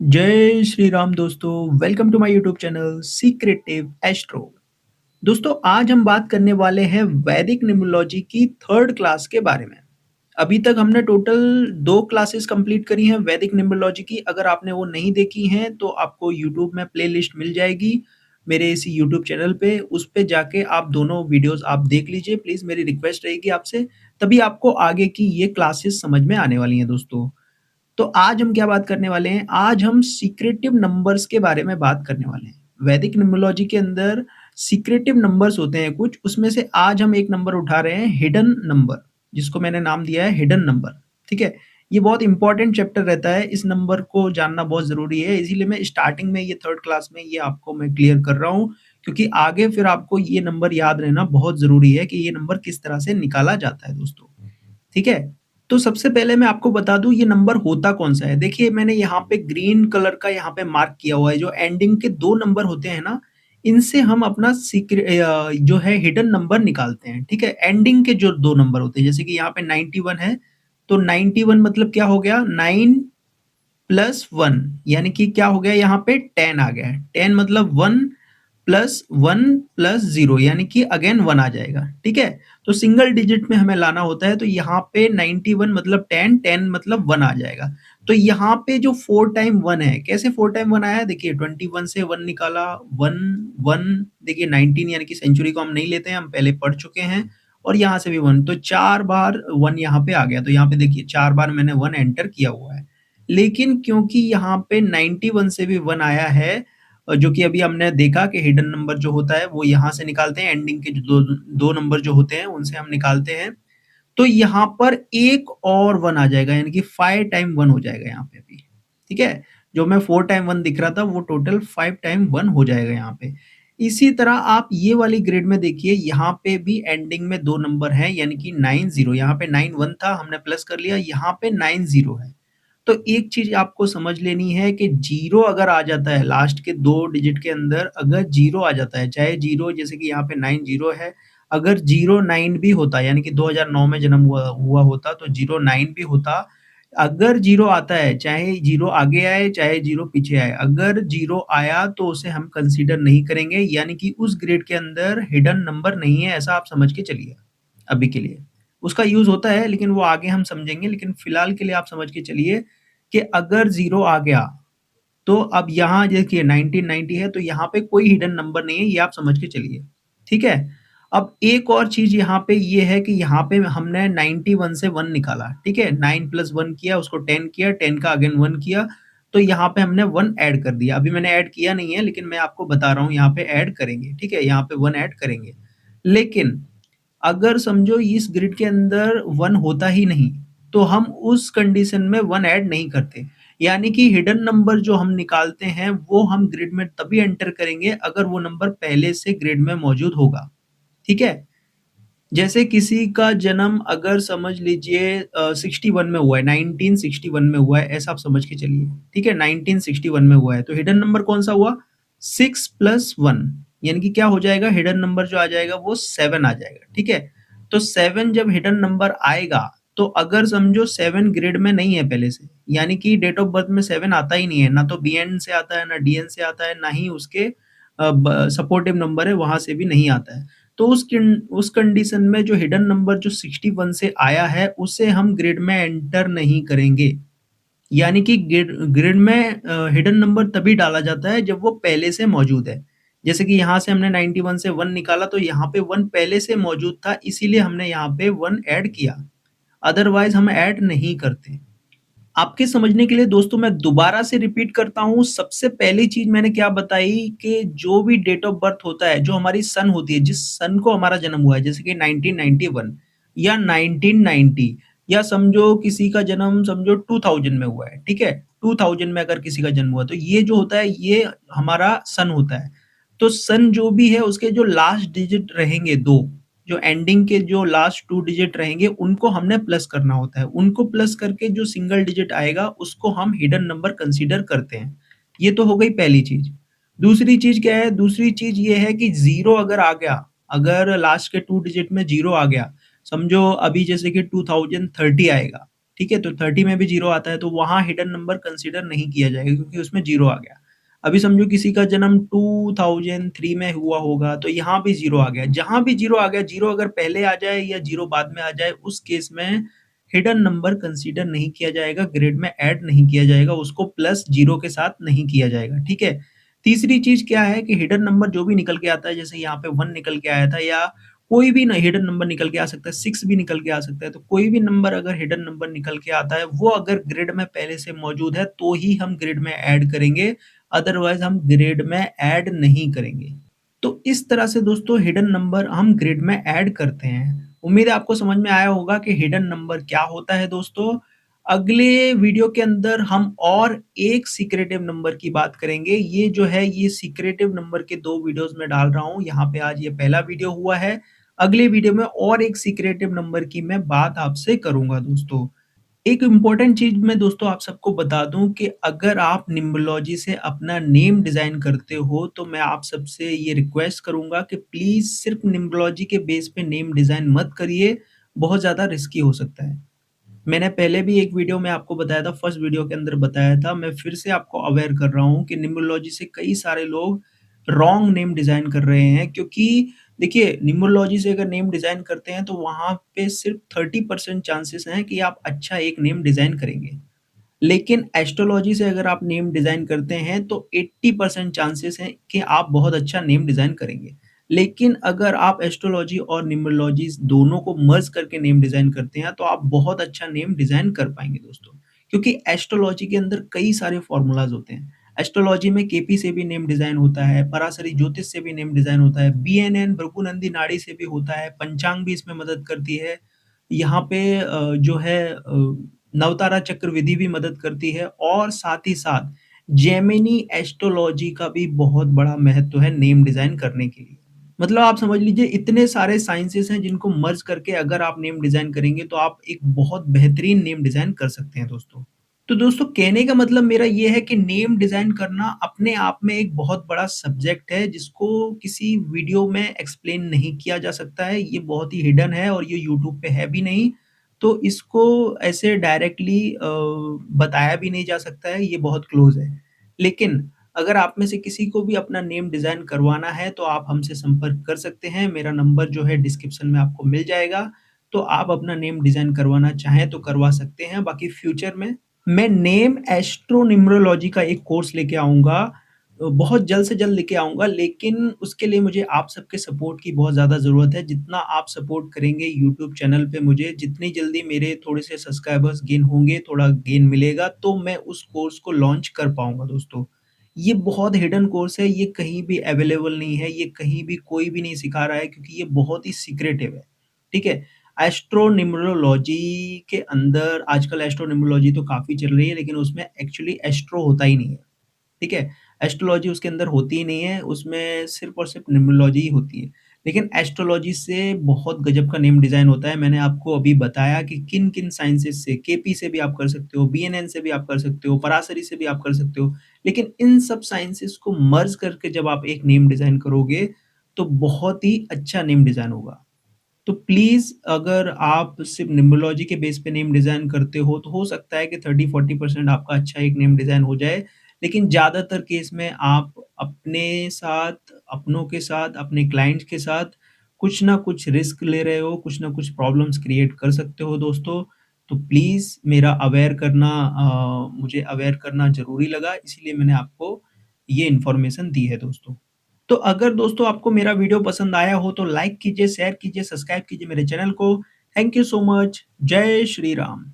जय श्री राम दोस्तों, welcome to my YouTube channel secretive astro. दोस्तों, आज हम बात करने वाले हैं वैदिक न्यूमरोलॉजी की थर्ड क्लास के बारे में। अभी तक हमने टोटल 2 क्लासेस कंप्लीट करी हैं वैदिक न्यूमरोलॉजी की। अगर आपने वो नहीं देखी हैं तो आपको यूट्यूब में प्लेलिस्ट मिल जाएगी मेरे इसी यूट्यूब चैनल पे। उस पे जाके आप दोनों वीडियोज़ आप देख लीजिए प्लीज़, मेरी रिक्वेस्ट रहेगी आपसे। तभी आपको आगे की ये क्लासेस समझ में आने वाली हैं दोस्तों। तो आज हम क्या बात करने वाले हैं? आज हम सीक्रेटिव नंबर्स के बारे में बात करने वाले हैं। वैदिक न्यूमरोलॉजी के अंदर सीक्रेटिव नंबर्स होते हैं कुछ, उसमें से आज हम एक नंबर उठा रहे हैं हिडन नंबर, जिसको मैंने नाम दिया है हिडन नंबर, ठीक है? ये बहुत इंपॉर्टेंट चैप्टर रहता है, इस नंबर को जानना बहुत ज़रूरी है, इसीलिए मैं स्टार्टिंग में ये थर्ड क्लास में ये आपको मैं क्लियर कर रहा हूँ, क्योंकि आगे फिर आपको ये नंबर याद रहना बहुत ज़रूरी है कि ये नंबर किस तरह से निकाला जाता है दोस्तों, ठीक है? तो सबसे पहले मैं आपको बता दूँ ये नंबर होता कौन-सा है। देखिए मैंने यहाँ पे ग्रीन कलर का यहाँ पे मार्क किया हुआ है, जो एंडिंग के 2 नंबर होते हैं ना, इनसे हम अपना जो है हिडन नंबर निकालते हैं, ठीक है? एंडिंग के जो 2 नंबर होते हैं, जैसे कि यहाँ पे 91 है, तो 91 मतलब क्या हो गया 9 प्लस 1 यानी कि क्या हो गया यहाँ पे 10 आ गया है। 10 मतलब 1 प्लस 1 प्लस 0 यानी कि अगेन 1 आ जाएगा, ठीक है? तो सिंगल डिजिट में हमें लाना होता है, तो यहाँ पे 91 मतलब 10, 10 मतलब 1 आ जाएगा। तो यहाँ पे जो 4 टाइम 1 है, कैसे 4 टाइम 1 आया? देखिए 21 से 1 निकाला, 1, 1 देखिए 19 यानी कि सेंचुरी को हम नहीं लेते हैं, हम पहले पढ़ चुके हैं और यहाँ से भी 1 तो 4 बार 1 यहाँ पे आ गया। तो यहाँ पे देखिए 4 बार मैंने 1 एंटर किया हुआ है। लेकिन क्योंकि यहाँ पे 91 से भी 1 आया है, जो कि अभी हमने देखा कि हिडन नंबर जो होता है वो यहाँ से निकालते हैं, एंडिंग के जो 2 नंबर जो होते हैं उनसे हम निकालते हैं। तो यहाँ पर एक और 1 आ जाएगा यानी कि 5 टाइम 1 हो जाएगा यहाँ पे भी, ठीक है? जो मैं 4 टाइम 1 दिख रहा था वो टोटल 5 टाइम 1 हो जाएगा यहाँ पे। इसी तरह आप ये वाली ग्रिड में देखिए, यहाँ पे भी एंडिंग में 2 नंबर हैं यानी कि 90, यहाँ पे 91 था हमने प्लस कर लिया, यहाँ पे 90 है। तो एक चीज़ आपको समझ लेनी है कि 0 अगर आ जाता है लास्ट के 2 डिजिट के अंदर, अगर 0 आ जाता है, चाहे 0 जैसे कि यहाँ पे 90 है, अगर 09 भी होता यानी कि 2009 में जन्म हुआ हुआ होता तो 09 भी होता, अगर 0 आता है, चाहे 0 आगे आए, चाहे 0 पीछे आए, अगर 0 आया तो उसे हम कंसीडर नहीं करेंगे यानी कि उस ग्रेड के अंदर हिडन नंबर नहीं है, ऐसा आप समझ के चलिए अभी के लिए। उसका यूज़ होता है लेकिन वो आगे हम समझेंगे, लेकिन फिलहाल के लिए आप समझ के चलिए कि अगर 0 आ गया, तो अब यहाँ देखिए 1990 है तो यहाँ पे कोई हिडन नंबर नहीं है, ये आप समझ के चलिए, ठीक है? अब एक और चीज़ यहाँ पे ये है कि यहाँ पे हमने 91 से 1 निकाला, ठीक है? 9 प्लस 1 किया, उसको 10 किया, 10 का अगेन 1 किया, तो यहाँ पे हमने 1 ऐड कर दिया। अभी मैंने ऐड किया नहीं है लेकिन मैं आपको बता रहा हूँ यहाँ पे ऐड करेंगे, ठीक है? यहाँ पे 1 ऐड करेंगे। लेकिन अगर समझो इस ग्रिड के अंदर 1 होता ही नहीं, तो हम उस कंडीशन में 1 ऐड नहीं करते। यानी कि हिडन नंबर जो हम निकालते हैं, वो हम ग्रिड में तभी एंटर करेंगे अगर वो नंबर पहले से ग्रिड में मौजूद होगा, ठीक है? जैसे किसी का जन्म अगर समझ लीजिए 61 में हुआ है, 1961 में हुआ है, ऐसा आप समझ के चलिए, ठीक है? 1961 में हुआ है, तो हिडन नंबर कौन-सा हुआ? 6 प्लस 1 यानी कि क्या हो जाएगा? हिडन नंबर जो आ जाएगा वो 7 आ जाएगा, ठीक है? तो 7 जब हिडन नंबर आएगा, तो अगर समझो 7 ग्रिड में नहीं है पहले से, यानी कि डेट ऑफ बर्थ में 7 आता ही नहीं है, ना तो बीएन से आता है, ना डीएन से आता है, ना ही उसके सपोर्टिव नंबर है, वहाँ से भी नहीं आता है। तो उस कंडीशन में जो हिडन नंबर जो 61 से आया है, उसे हम ग्रिड में एंटर नहीं करेंगे। यानी कि ग्रिड में हिडन नंबर तभी डाला जाता है जब वो पहले से मौजूद है। जैसे कि यहाँ से हमने 91 से 1 निकाला तो यहाँ पे 1 पहले से मौजूद था, इसीलिए हमने यहाँ पे 1 ऐड किया। अदरवाइज़ हम ऐड नहीं करते। आपके समझने के लिए दोस्तों मैं दोबारा से रिपीट करता हूँ, सबसे पहली चीज़ मैंने क्या बताई कि जो भी डेट ऑफ बर्थ होता है, जो हमारी सन होती है, जिस सन को हमारा जन्म हुआ है, जैसे कि 1991 या 1990 या समझो किसी का जन्म समझो 2000 में हुआ है, ठीक है? 2000 में अगर किसी का जन्म हुआ, तो ये जो होता है, ये हमारा सन होता है। तो सन जो भी है, उसके जो लास्ट डिजिट रहेंगे 2 जो एंडिंग के जो लास्ट 2 डिजिट रहेंगे, उनको हमने प्लस करना होता है। उनको प्लस करके जो सिंगल डिजिट आएगा, उसको हम हिडन नंबर कंसीडर करते हैं। ये तो हो गई पहली चीज़। दूसरी चीज़ क्या है? दूसरी चीज़ ये है कि 0 अगर आ गया, अगर लास्ट के 2 डिजिट में 0 आ गया, समझो अभी जैसे कि 2030 आएगा, ठीक है? तो 30 में भी 0 आता है तो वहाँ हिडन नंबर कंसीडर नहीं किया जाएगा क्योंकि उसमें 0 आ गया। अभी समझो किसी का जन्म 2003 में हुआ होगा तो यहाँ भी 0 आ गया। जहाँ भी 0 आ गया, 0 अगर पहले आ जाए या 0 बाद में आ जाए, उस केस में हिडन नंबर कंसीडर नहीं किया जाएगा, ग्रेड में ऐड नहीं किया जाएगा, उसको प्लस 0 के साथ नहीं किया जाएगा, ठीक है? तीसरी चीज़ क्या है कि हिडन नंबर जो भी निकल के आता है, जैसे यहाँ पे 1 निकल के आया था या कोई भी हिडन नंबर निकल के आ सकता है, 6 भी निकल के आ सकता है, तो कोई भी नंबर अगर हिडन नंबर निकल के आता है, वो अगर ग्रिड में पहले से मौजूद है, तो ही हम ग्रिड में ऐड करेंगे, अदरवाइज़ हम ग्रिड में ऐड नहीं करेंगे। तो इस तरह से दोस्तों हिडन नंबर हम ग्रिड में ऐड करते हैं। उम्मीद है आपको समझ में आया होगा कि हिडन नंबर क्या होता है दोस्तों। अगले वीडियो के अंदर हम और एक सीक्रेटिव नंबर की बात करेंगे। ये जो है ये सीक्रेटिव नंबर के 2 वीडियोज़ मैं डाल रहा हूँ। यहाँ पे आज ये पहला वीडियो हुआ है। अगले वीडियो में और एक सीक्रेटिव नंबर की मैं बात आपसे करूँगा दोस्तों। एक इम्पोर्टेंट चीज़ मैं दोस्तों आप सबको बता दूँ कि अगर आप न्यूमरोलॉजी से अपना नेम डिज़ाइन करते हो, तो मैं आप सबसे ये रिक्वेस्ट करूँगा कि प्लीज़ सिर्फ़ न्यूमरोलॉजी के बेस पे नेम डिज़ाइन मत करिए, बहुत ज़्यादा रिस्की हो सकता है। मैंने पहले भी एक वीडियो में आपको बताया था, फर्स्ट वीडियो के अंदर बताया था, मैं फिर से आपको अवेयर कर रहा हूँ कि न्यूमरोलॉजी से कई सारे लोग रॉन्ग नेम डिज़ाइन कर रहे हैं क्योंकि देखिए न्यूमरोलॉजी से अगर नेम डिज़ाइन करते हैं तो वहाँ पे सिर्फ़ 30% चांसेस हैं कि आप अच्छा एक नेम डिज़ाइन करेंगे। लेकिन एस्ट्रोलॉजी से अगर आप नेम डिज़ाइन करते हैं तो 80% चांसेस हैं कि आप बहुत अच्छा नेम डिज़ाइन करेंगे। लेकिन अगर आप एस्ट्रोलॉजी और न्यूमरोलॉजी दोनों को मर्ज करके नेम डिज़ाइन करते हैं तो आप बहुत अच्छा नेम डिज़ाइन कर पाएँगे दोस्तों। क्योंकि एस्ट्रोलॉजी के अंदर कई सारे फ़ॉर्मूलाज़ होते हैं। एस्ट्रोलॉजी में केपी से भी नेम डिज़ाइन होता है, पराशरी ज्योतिष से भी नेम डिज़ाइन होता है, बीएनएन भृगुनंदी नाड़ी से भी होता है, पंचांग भी इसमें मदद करती है। यहाँ पे जो है नवतारा चक्र विधि भी मदद करती है और साथ ही साथ जेमिनी एस्ट्रोलॉजी का भी बहुत बड़ा महत्व है नेम डिज़ाइन करने के लिए। मतलब आप समझ लीजिए इतने सारे साइंसेज़ हैं जिनको मर्ज करके अगर आप नेम डिज़ाइन करेंगे तो आप एक बहुत बेहतरीन नेम डिज़ाइन कर सकते हैं दोस्तों। तो दोस्तों कहने का मतलब मेरा ये है कि नेम डिज़ाइन करना अपने आप में एक बहुत बड़ा सब्जेक्ट है जिसको किसी वीडियो में एक्सप्लेन नहीं किया जा सकता है। ये बहुत ही हिडन है और ये यूट्यूब पे है भी नहीं। तो इसको ऐसे डायरेक्टली बताया भी नहीं जा सकता है, ये बहुत क्लोज़ है। लेकिन अगर आप में से किसी को भी अपना नेम डिज़ाइन करवाना है तो आप हमसे संपर्क कर सकते हैं। मेरा नंबर जो है डिस्क्रिप्शन में आपको मिल जाएगा। तो आप अपना नेम डिज़ाइन करवाना चाहें तो करवा सकते हैं। बाकी फ्यूचर में मैं नेम एस्ट्रोन्यूमरोलॉजी का एक कोर्स लेके आऊँगा। बहुत जल्द से जल्द लेके आऊँगा लेकिन उसके लिए मुझे आप सबके सपोर्ट की बहुत ज़्यादा ज़रूरत है। जितना आप सपोर्ट करेंगे यूट्यूब चैनल पे मुझे, जितनी जल्दी मेरे थोड़े से सब्सक्राइबर्स गेन होंगे, थोड़ा गेन मिलेगा तो मैं उस कोर्स को लॉन्च कर पाऊँगा दोस्तों। ये बहुत हिडन कोर्स है, ये कहीं भी अवेलेबल नहीं है, ये कहीं भी कोई भी नहीं सिखा रहा है क्योंकि ये बहुत ही सीक्रेटिव है, ठीक है? एस्ट्रोन्यूमरोलॉजी के अंदर आजकल एस्ट्रोन्यूमरोलॉजी तो काफ़ी चल रही है लेकिन उसमें एक्चुअली एस्ट्रो होता ही नहीं है, ठीक है? एस्ट्रोलॉजी उसके अंदर होती ही नहीं है, उसमें सिर्फ़ और सिर्फ़ न्यूमरोलॉजी ही होती है। लेकिन एस्ट्रोलॉजी से बहुत गज़ब का नेम डिज़ाइन होता है, मैंने आपको अभी बताया कि किन-किन साइंसेज़ से, केपी से भी आप कर सकते हो, बीएनएन से भी आप कर सकते हो, पराशरी से भी आप कर सकते हो। लेकिन इन सब साइंसेज़ को मर्ज करके जब आप एक नेम डिज़ाइन करोगे, तो बहुत ही अच्छा नेम डिज़ाइन होगा। तो प्लीज़ अगर आप सिर्फ़ न्यूमरोलॉजी के बेस पे नेम डिज़ाइन करते हो, तो हो सकता है कि 30-40% आपका अच्छा एक नेम डिज़ाइन हो जाए। लेकिन ज़्यादातर केस में आप अपने साथ, अपनों के साथ, अपने क्लाइंट्स के साथ कुछ ना कुछ रिस्क ले रहे हो, कुछ ना कुछ प्रॉब्लम्स क्रिएट कर सकते हो दोस्तों। तो प्लीज़ मेरा अवेयर करना मुझे अवेयर करना ज़रूरी लगा, इसीलिए मैंने आपको ये इन्फॉर्मेशन दी है दोस्तों। तो अगर दोस्तों आपको मेरा वीडियो पसंद आया हो तो लाइक कीजिए, शेयर कीजिए, सब्सक्राइब कीजिए मेरे चैनल को। Thank you so much. जय श्री राम।